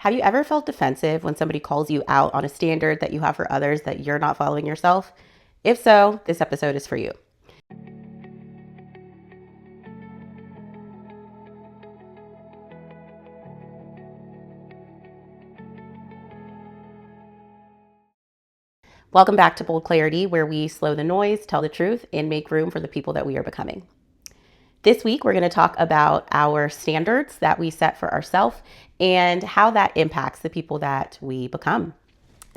Have you ever felt defensive when somebody calls you out on a standard that you have for others that you're not following yourself? If so, this episode is for you. Welcome back to Bold Clarity, where we slow the noise, tell the truth, and make room for the people that we are becoming. This week, we're going to talk about our standards that we set for ourselves and how that impacts the people that we become.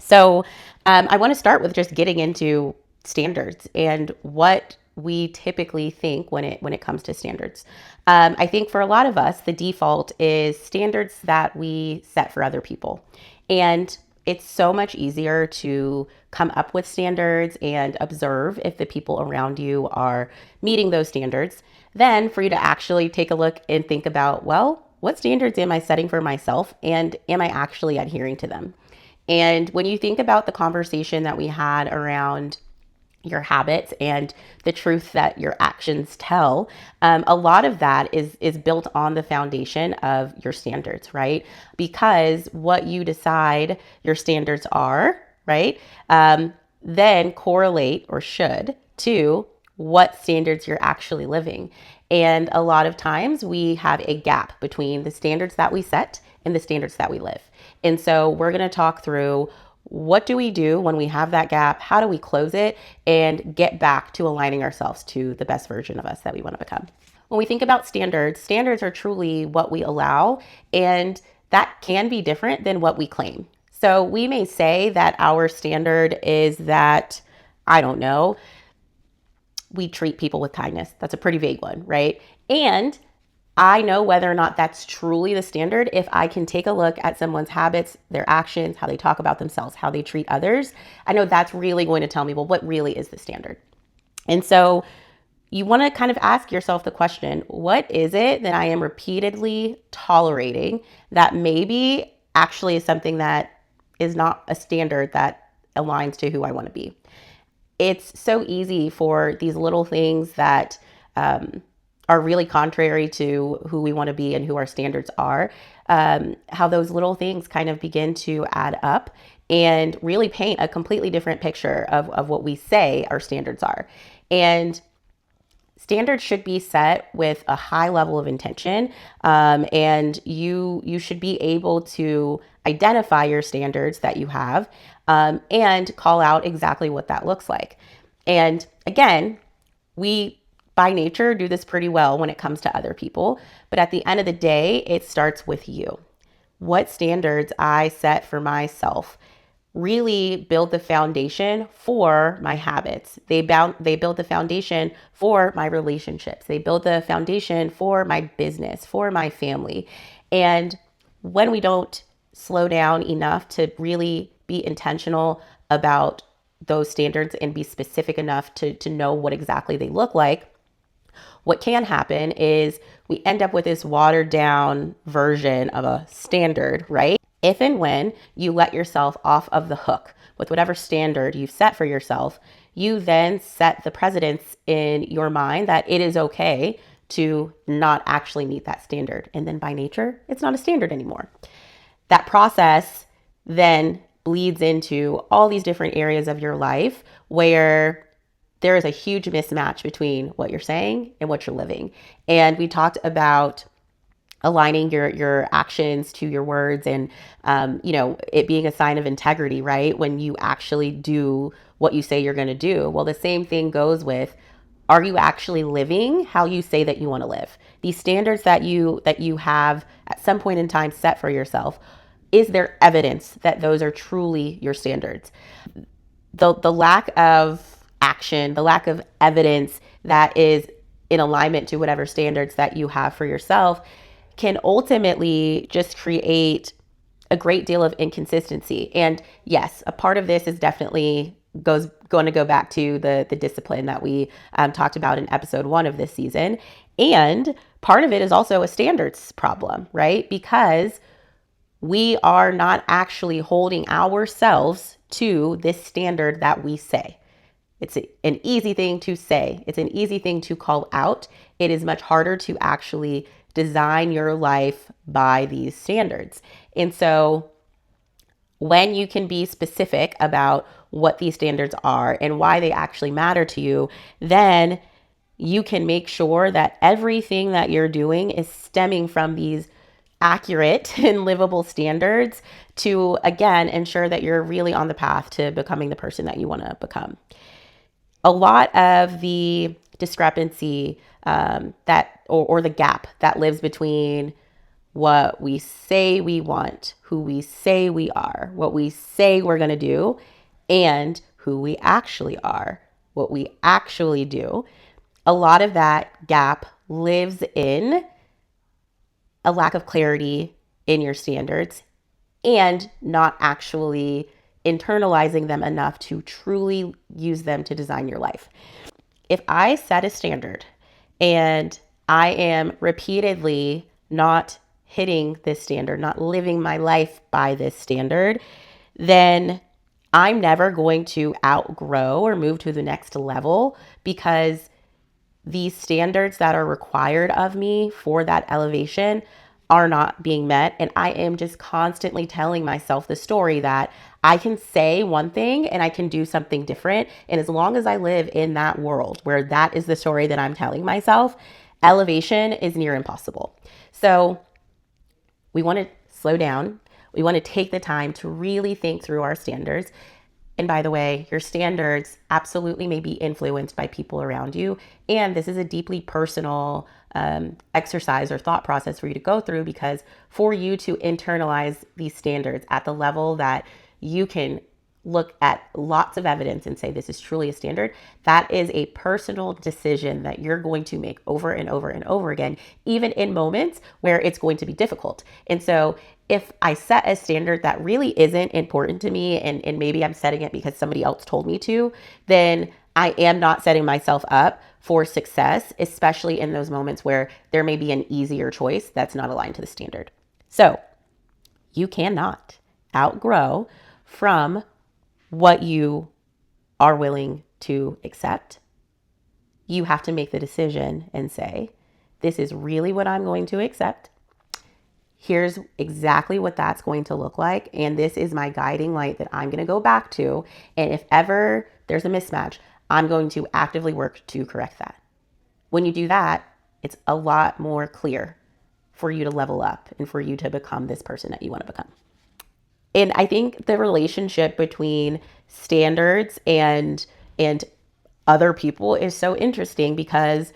So I want to start with just getting into standards and what we typically think when it comes to standards. I think for a lot of us, the default is standards that we set for other people. And it's so much easier to come up with standards and observe if the people around you are meeting those standards than for you to actually take a look and think about, well, what standards am I setting for myself and am I actually adhering to them? And when you think about the conversation that we had around your habits and the truth that your actions tell, a lot of that is built on the foundation of your standards, right? Because what you decide your standards are, right, then correlate or should to what standards you're actually living. And a lot of times we have a gap between the standards that we set and the standards that we live. And so we're going to talk through what do we do when we have that gap? How do we close it and get back to aligning ourselves to the best version of us that we want to become? When we think about standards, standards are truly what we allow, and that can be different than what we claim. So we may say that our standard is that, I don't know, we treat people with kindness. That's a pretty vague one, right? And I know whether or not that's truly the standard if I can take a look at someone's habits, their actions, how they talk about themselves, how they treat others. I know that's really going to tell me, well, what really is the standard? And so you want to kind of ask yourself the question, what is it that I am repeatedly tolerating that maybe actually is something that is not a standard that aligns to who I want to be? It's so easy for these little things that are really contrary to who we want to be and who our standards are, how those little things kind of begin to add up and really paint a completely different picture of what we say our standards are. And standards should be set with a high level of intention, and you should be able to identify your standards that you have and call out exactly what that looks like. And again, we by nature do this pretty well when it comes to other people, but at the end of the day, it starts with you. What standards I set for myself really build the foundation for my habits. They build the foundation for my relationships. They build the foundation for my business, for my family. And when we don't slow down enough to really be intentional about those standards and be specific enough to know what exactly they look like, what can happen is we end up with this watered down version of a standard, right? If and when you let yourself off of the hook with whatever standard you've set for yourself, you then set the precedence in your mind that it is okay to not actually meet that standard. And then by nature, it's not a standard anymore. That process then bleeds into all these different areas of your life where there is a huge mismatch between what you're saying and what you're living. And we talked about aligning your actions to your words and, it being a sign of integrity, right? When you actually do what you say you're going to do. Well, the same thing goes with, are you actually living how you say that you want to live? These standards that you have at some point in time set for yourself, is there evidence that those are truly your standards? The lack of action, the lack of evidence that is in alignment to whatever standards that you have for yourself can ultimately just create a great deal of inconsistency. And yes, a part of this is definitely going to go back to the discipline that we talked about in episode 1 of this season. And part of it is also a standards problem, right? Because we are not actually holding ourselves to this standard that we say. It's an easy thing to say. It's an easy thing to call out. It is much harder to actually design your life by these standards. And so when you can be specific about what these standards are and why they actually matter to you, then you can make sure that everything that you're doing is stemming from these accurate and livable standards to, again, ensure that you're really on the path to becoming the person that you want to become. A lot of the discrepancy or the gap that lives between what we say we want, who we say we are, what we say we're going to do, and who we actually are, what we actually do. A lot of that gap lives in a lack of clarity in your standards and not actually internalizing them enough to truly use them to design your life. If I set a standard and I am repeatedly not hitting this standard, not living my life by this standard, then I'm never going to outgrow or move to the next level, because these standards that are required of me for that elevation are not being met. And I am just constantly telling myself the story that I can say one thing and I can do something different. And as long as I live in that world where that is the story that I'm telling myself, elevation is near impossible. So we want to slow down. We want to take the time to really think through our standards. And by the way, your standards absolutely may be influenced by people around you. And this is a deeply personal exercise or thought process for you to go through, because for you to internalize these standards at the level that you can look at lots of evidence and say this is truly a standard, that is a personal decision that you're going to make over and over and over again, even in moments where it's going to be difficult. And so if I set a standard that really isn't important to me, and maybe I'm setting it because somebody else told me to, then I am not setting myself up for success, especially in those moments where there may be an easier choice that's not aligned to the standard. So you cannot outgrow from what you are willing to accept. You have to make the decision and say, this is really what I'm going to accept. Here's exactly what that's going to look like. And this is my guiding light that I'm going to go back to. And if ever there's a mismatch, I'm going to actively work to correct that. When you do that, it's a lot more clear for you to level up and for you to become this person that you want to become. And I think the relationship between standards and other people is so interesting because,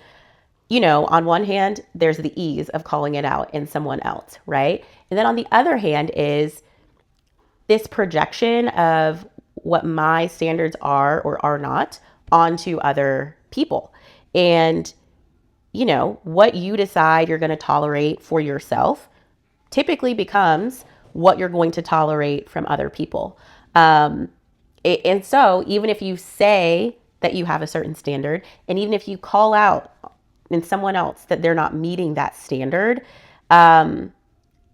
you know, on one hand, there's the ease of calling it out in someone else, right? And then on the other hand is this projection of what my standards are or are not onto other people. And, you know, what you decide you're going to tolerate for yourself typically becomes what you're going to tolerate from other people. And so even if you say that you have a certain standard, and even if you call out in someone else that they're not meeting that standard, the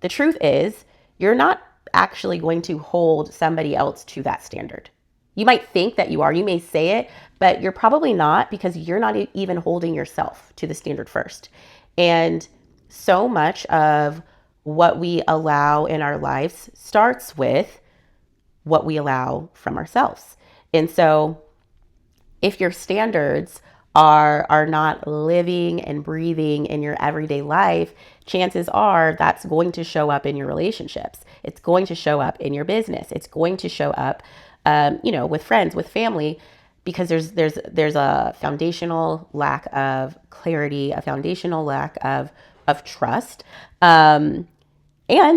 truth is you're not actually going to hold somebody else to that standard. You might think that you are, you may say it, but you're probably not, because you're not even holding yourself to the standard first. And so much of what we allow in our lives starts with what we allow from ourselves. And so if your standards are not living and breathing in your everyday life, chances are that's going to show up in your relationships. It's going to show up in your business. It's going to show up, with friends, with family, because there's a foundational lack of clarity, a foundational lack of trust. And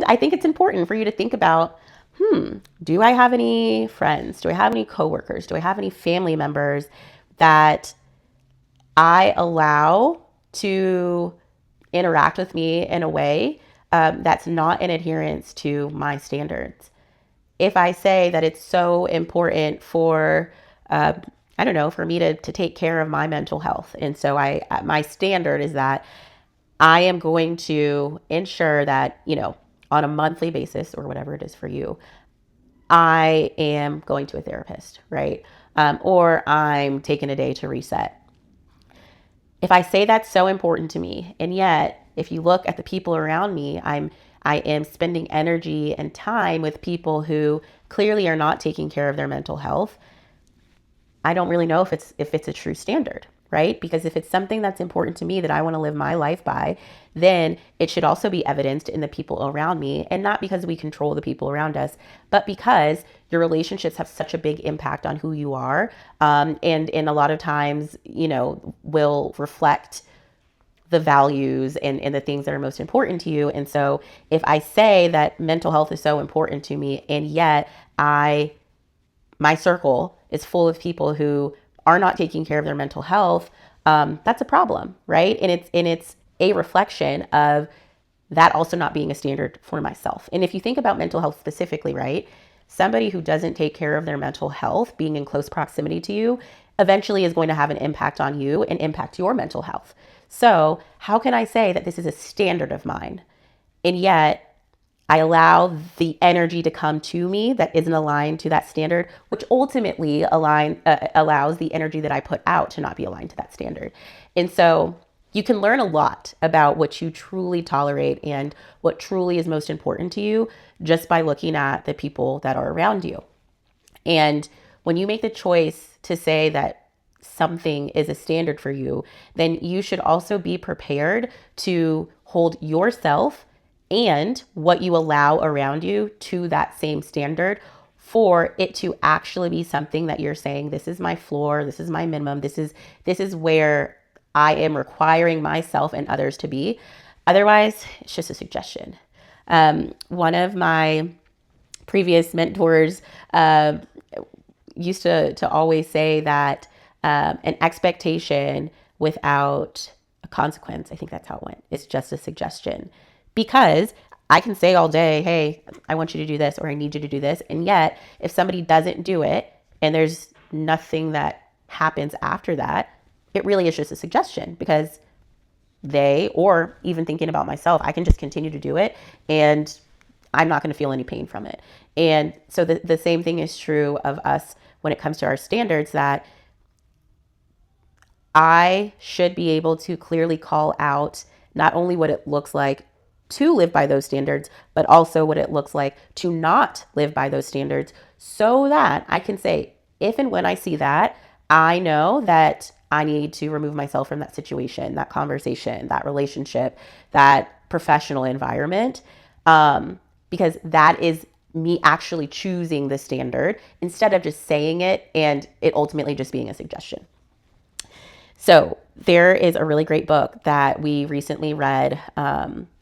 I think it's important for you to think about, do I have any friends? Do I have any coworkers? Do I have any family members that I allow to interact with me in a way that's not in adherence to my standards? If I say that it's so important for, for me to take care of my mental health, and so my standard is that I am going to ensure that, on a monthly basis or whatever it is for you, I am going to a therapist, right? Or I'm taking a day to reset. If I say that's so important to me, and yet if you look at the people around me, I'm I am spending energy and time with people who clearly are not taking care of their mental health, I don't really know if it's a true standard, right? Because if it's something that's important to me that I want to live my life by, then it should also be evidenced in the people around me. And not because we control the people around us, but because your relationships have such a big impact on who you are. And a lot of times, will reflect the values and the things that are most important to you. And so if I say that mental health is so important to me, and yet my circle is full of people who are not taking care of their mental health, that's a problem, right? And it's a reflection of that also not being a standard for myself. And if you think about mental health specifically, right? Somebody who doesn't take care of their mental health, being in close proximity to you, eventually is going to have an impact on you and impact your mental health. So how can I say that this is a standard of mine, and yet I allow the energy to come to me that isn't aligned to that standard, which ultimately allows the energy that I put out to not be aligned to that standard. And so you can learn a lot about what you truly tolerate and what truly is most important to you just by looking at the people that are around you. And when you make the choice to say that something is a standard for you, then you should also be prepared to hold yourself and what you allow around you to that same standard for it to actually be something that you're saying, this is my floor, this is my minimum, this is where I am requiring myself and others to be. Otherwise, it's just a suggestion. One of my previous mentors used to always say that an expectation without a consequence, I think that's how it went, it's just a suggestion. Because I can say all day, hey, I want you to do this, or I need you to do this. And yet, if somebody doesn't do it and there's nothing that happens after that, it really is just a suggestion, because or even thinking about myself, I can just continue to do it and I'm not going to feel any pain from it. And so the same thing is true of us when it comes to our standards, that I should be able to clearly call out not only what it looks like to live by those standards, but also what it looks like to not live by those standards, so that I can say, if and when I see that, I know that I need to remove myself from that situation, that conversation, that relationship, that professional environment, because that is me actually choosing the standard instead of just saying it and it ultimately just being a suggestion. So there is a really great book that we recently read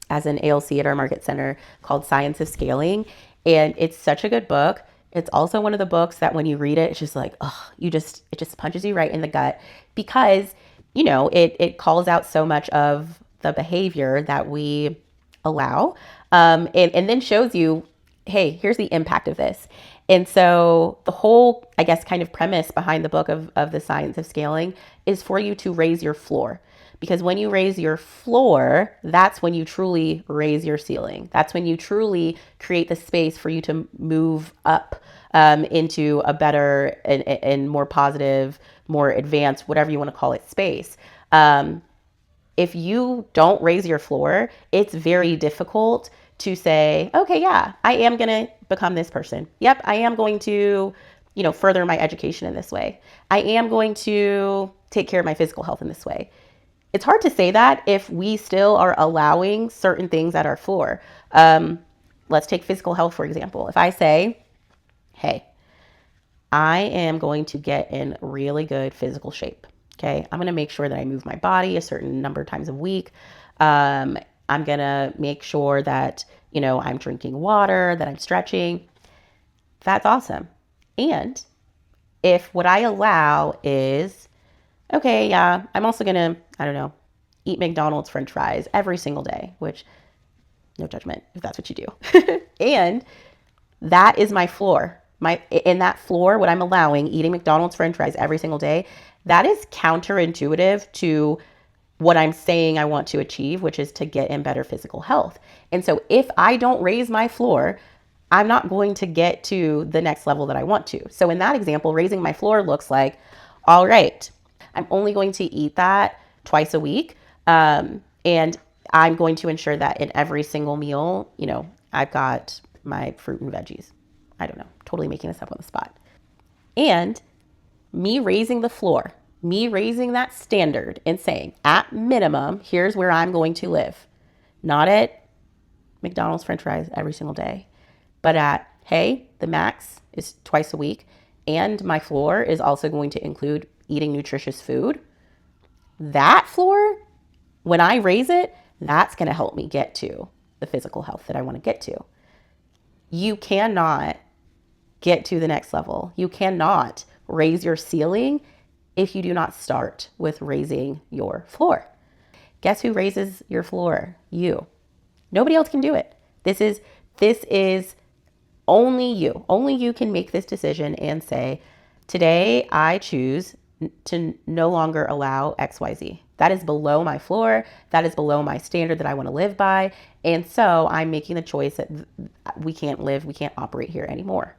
as an ALC at our market center called Science of Scaling. And it's such a good book. It's also one of the books that when you read it, it's just like, oh, it just punches you right in the gut, because, it calls out so much of the behavior that we allow, and then shows you, hey, here's the impact of this. And so the whole, I guess, kind of premise behind the book of the Science of Scaling is for you to raise your floor. Because when you raise your floor, that's when you truly raise your ceiling. That's when you truly create the space for you to move up into a better and more positive, more advanced, whatever you want to call it, space. If you don't raise your floor, it's very difficult to say, okay, yeah, I am going to become this person. Yep, I am going to, further my education in this way. I am going to take care of my physical health in this way. It's hard to say that if we still are allowing certain things at our floor. Let's take physical health, for example. If I say, hey, I am going to get in really good physical shape. Okay. I'm going to make sure that I move my body a certain number of times a week. I'm going to make sure that, I'm drinking water, that I'm stretching. That's awesome. And if what I allow is, okay, yeah, I'm also going to, eat McDonald's French fries every single day, which no judgment if that's what you do. And that is my floor. In that floor, what I'm allowing, eating McDonald's French fries every single day, that is counterintuitive to what I'm saying I want to achieve, which is to get in better physical health. And so if I don't raise my floor, I'm not going to get to the next level that I want to. So in that example, raising my floor looks like, all right, I'm only going to eat that twice a week. And I'm going to ensure that in every single meal, I've got my fruit and veggies. I don't know, totally making this up on the spot. And me raising the floor, me raising that standard and saying, at minimum, here's where I'm going to live. Not at McDonald's French fries every single day, but at, hey, the max is twice a week, and my floor is also going to include eating nutritious food. That floor, when I raise it, that's going to help me get to the physical health that I want to get to. You cannot get to the next level. You cannot raise your ceiling if you do not start with raising your floor. Guess who raises your floor? You. Nobody else can do it. This is only you. Only you can make this decision and say, today I choose to no longer allow XYZ. That is below my floor. That is below my standard that I want to live by. And so I'm making the choice that we can't operate here anymore.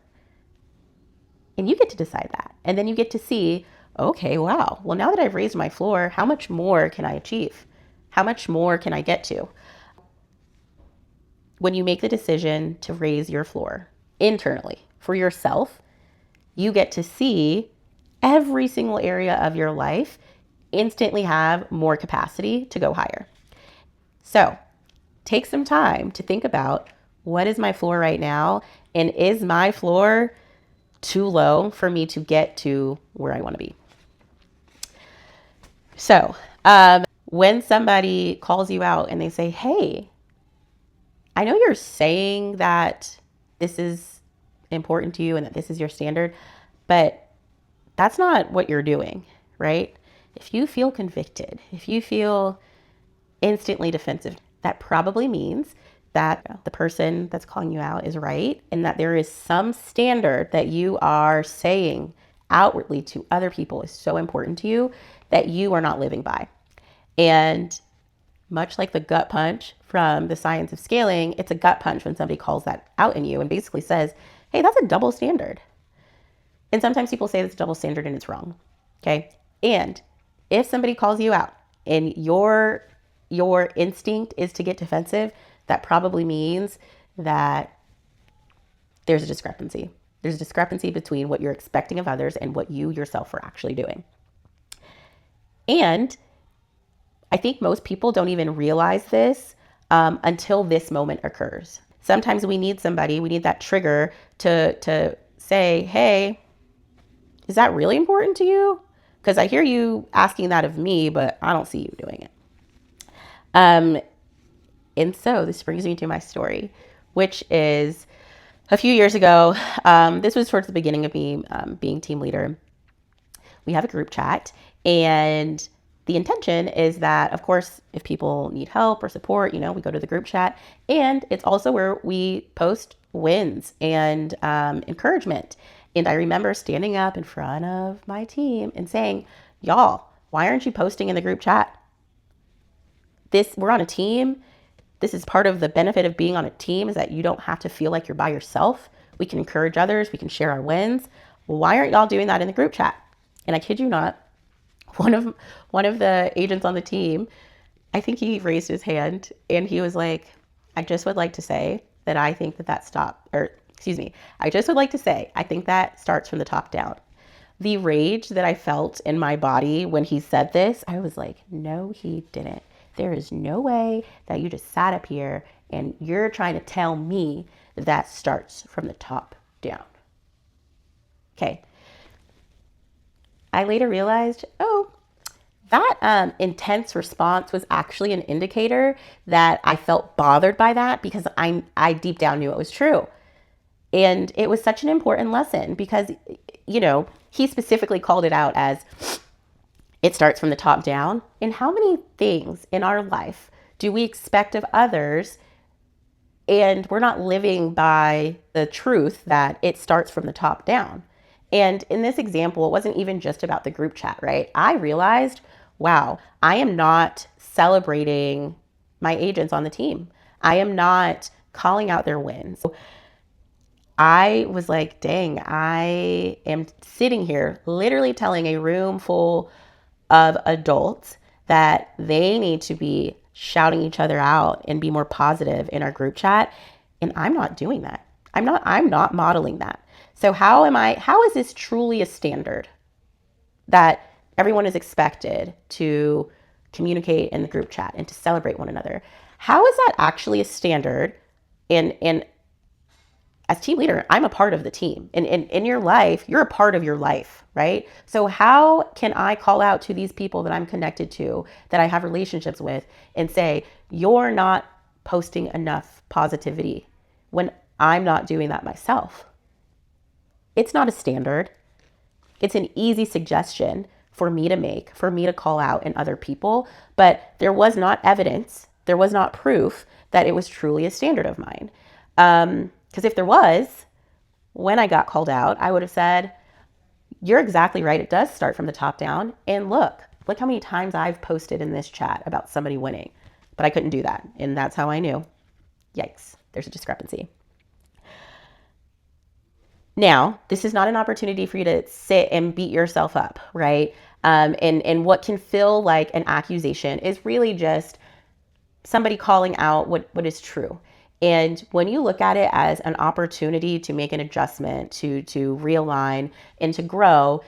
And you get to decide that. And then you get to see, okay, wow, well, now that I've raised my floor, how much more can I achieve? How much more can I get to? When you make the decision to raise your floor internally for yourself, you get to see every single area of your life instantly have more capacity to go higher. So take some time to think about, what is my floor right now? And is my floor too low for me to get to where I want to be? So when somebody calls you out and they say, hey, I know you're saying that this is important to you and that this is your standard, but that's not what you're doing, right? If you feel convicted, if you feel instantly defensive, that probably means that the person that's calling you out is right, and that there is some standard that you are saying outwardly to other people is so important to you that you are not living by. And much like the gut punch from the science of scaling, it's a gut punch when somebody calls that out in you and basically says, hey, that's a double standard. And sometimes people say it's a double standard and it's wrong. Okay. And if somebody calls you out and your instinct is to get defensive, that probably means that there's a discrepancy. There's a discrepancy between what you're expecting of others and what you yourself are actually doing. And I think most people don't even realize this until this moment occurs. Sometimes we need that trigger to say, hey, is that really important to you? Because I hear you asking that of me, but I don't see you doing it. And so this brings me to my story, which is a few years ago. This was towards the beginning of me being team leader. We have a group chat, and the intention is that, of course, if people need help or support, we go to the group chat. And it's also where we post wins and encouragement. And I remember standing up in front of my team and saying, y'all, why aren't you posting in the group chat? We're on a team. This is part of the benefit of being on a team, is that you don't have to feel like you're by yourself. We can encourage others. We can share our wins. Why aren't y'all doing that in the group chat? And I kid you not, one of the agents on the team, I think he raised his hand and he was like, I just would like to say that I think I just would like to say, I think that starts from the top down. The rage that I felt in my body when he said this, I was like, no, he didn't. There is no way that you just sat up here and you're trying to tell me that starts from the top down. Okay. I later realized, that intense response was actually an indicator that I felt bothered by that, because I deep down knew it was true. And it was such an important lesson because, he specifically called it out as it starts from the top down. And how many things in our life do we expect of others, and we're not living by the truth that it starts from the top down? And in this example, it wasn't even just about the group chat, right? I realized, wow, I am not celebrating my agents on the team. I am not calling out their wins. I was like, dang, I am sitting here literally telling a room full of adults that they need to be shouting each other out and be more positive in our group chat. And I'm not doing that. I'm not modeling that. So how is this truly a standard that everyone is expected to communicate in the group chat and to celebrate one another? How is that actually a standard? And as team leader, I'm a part of the team. And in your life, you're a part of your life, right? So how can I call out to these people that I'm connected to, that I have relationships with, and say, you're not posting enough positivity when I'm not doing that myself? It's not a standard. It's an easy suggestion for me to make, for me to call out in other people, but there was not evidence, there was not proof that it was truly a standard of mine. Because if there was, when I got called out, I would have said, you're exactly right. It does start from the top down. And look how many times I've posted in this chat about somebody winning, but I couldn't do that. And that's how I knew, yikes, there's a discrepancy. Now, this is not an opportunity for you to sit and beat yourself up, right? And what can feel like an accusation is really just somebody calling out what is true. And when you look at it as an opportunity to make an adjustment, to realign and to grow,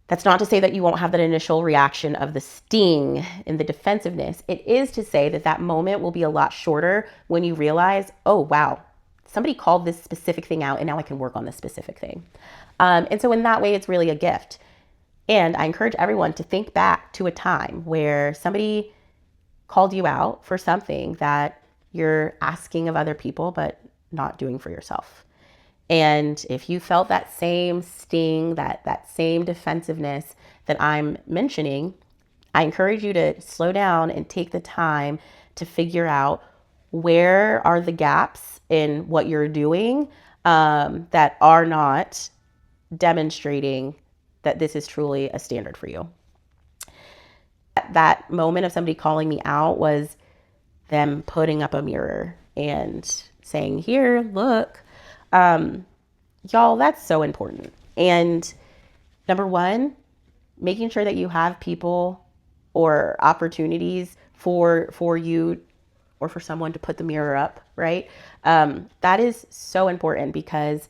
that's not to say that you won't have that initial reaction of the sting and the defensiveness. It is to say that that moment will be a lot shorter when you realize, oh, wow, somebody called this specific thing out and now I can work on this specific thing. And so in that way, it's really a gift. And I encourage everyone to think back to a time where somebody called you out for something that you're asking of other people, but not doing for yourself. And if you felt that same sting, that same defensiveness that I'm mentioning, I encourage you to slow down and take the time to figure out where are the gaps in what you're doing that are not demonstrating that this is truly a standard for you. That moment of somebody calling me out was them putting up a mirror and saying, here, look, y'all, that's so important. And number one, making sure that you have people or opportunities for you or for someone to put the mirror up, right? That is so important, because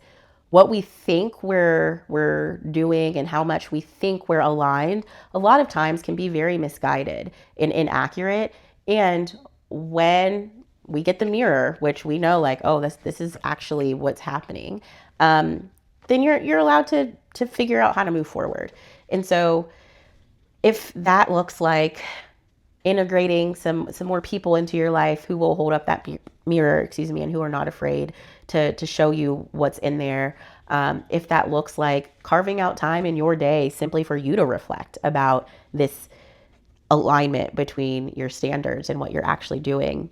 what we think we're doing and how much we think we're aligned, a lot of times can be very misguided and inaccurate. And when we get the mirror, which we know like, oh, this is actually what's happening, then you're allowed to figure out how to move forward. And so if that looks like integrating some more people into your life who will hold up that mirror, and who are not afraid to show you what's in there. If that looks like carving out time in your day simply for you to reflect about this alignment between your standards and what you're actually doing,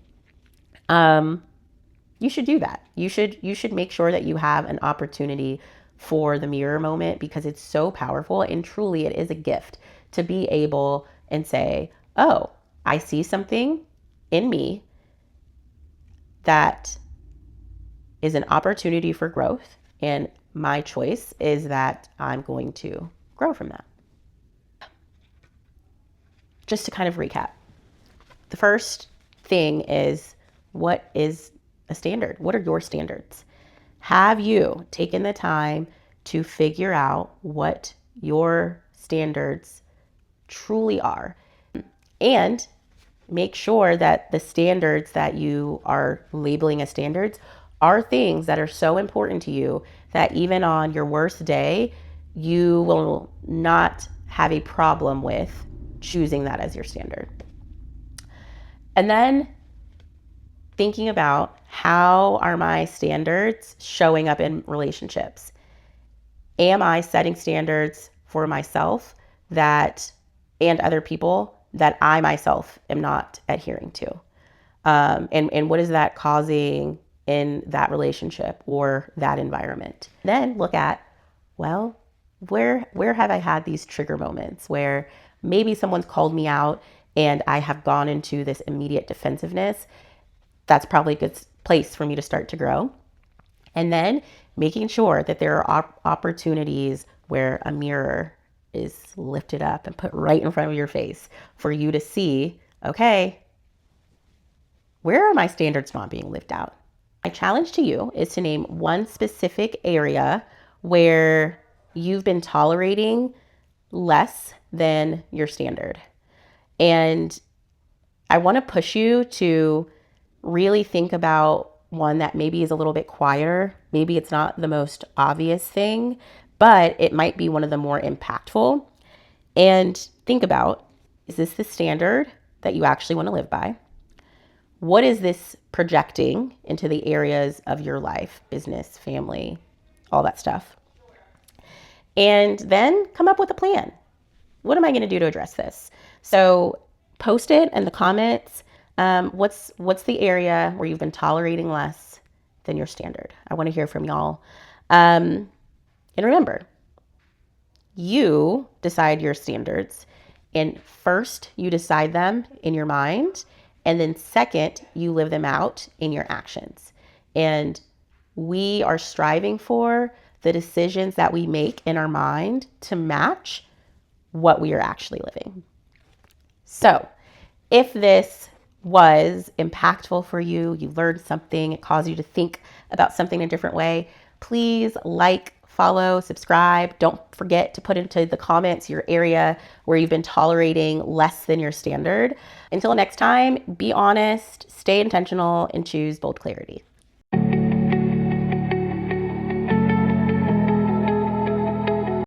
you should do that. You should make sure that you have an opportunity for the mirror moment, because it's so powerful, and truly it is a gift to be able and say, oh, I see something in me that is an opportunity for growth, and my choice is that I'm going to grow from that. Just to kind of recap, the first thing is, what is a standard? What are your standards? Have you taken the time to figure out what your standards truly are? And make sure that the standards that you are labeling as standards are things that are so important to you that even on your worst day, you will not have a problem with choosing that as your standard. And then thinking about, how are my standards showing up in relationships? Am I setting standards for myself and other people that I myself am not adhering to? And what is that causing in that relationship or that environment? Then look at, well, where have I had these trigger moments where maybe someone's called me out and I have gone into this immediate defensiveness? That's probably a good place for me to start to grow. And then making sure that there are opportunities where a mirror is lifted up and put right in front of your face for you to see, okay, where are my standards not being lived out? My challenge to you is to name one specific area where you've been tolerating less than your standard. And I want to push you to really think about one that maybe is a little bit quieter. Maybe it's not the most obvious thing, but it might be one of the more impactful. And think about, is this the standard that you actually want to live by? What is this projecting into the areas of your life, business, family, all that stuff? And then come up with a plan. What am I going to do to address this? So post it in the comments. What's the area where you've been tolerating less than your standard? I want to hear from y'all. And remember, you decide your standards. And first, you decide them in your mind. And then second, you live them out in your actions. And we are striving for the decisions that we make in our mind to match what we are actually living. So if this was impactful for you, you learned something, it caused you to think about something in a different way, please like, follow, subscribe. Don't forget to put into the comments your area where you've been tolerating less than your standard. Until next time, be honest, stay intentional, and choose bold clarity.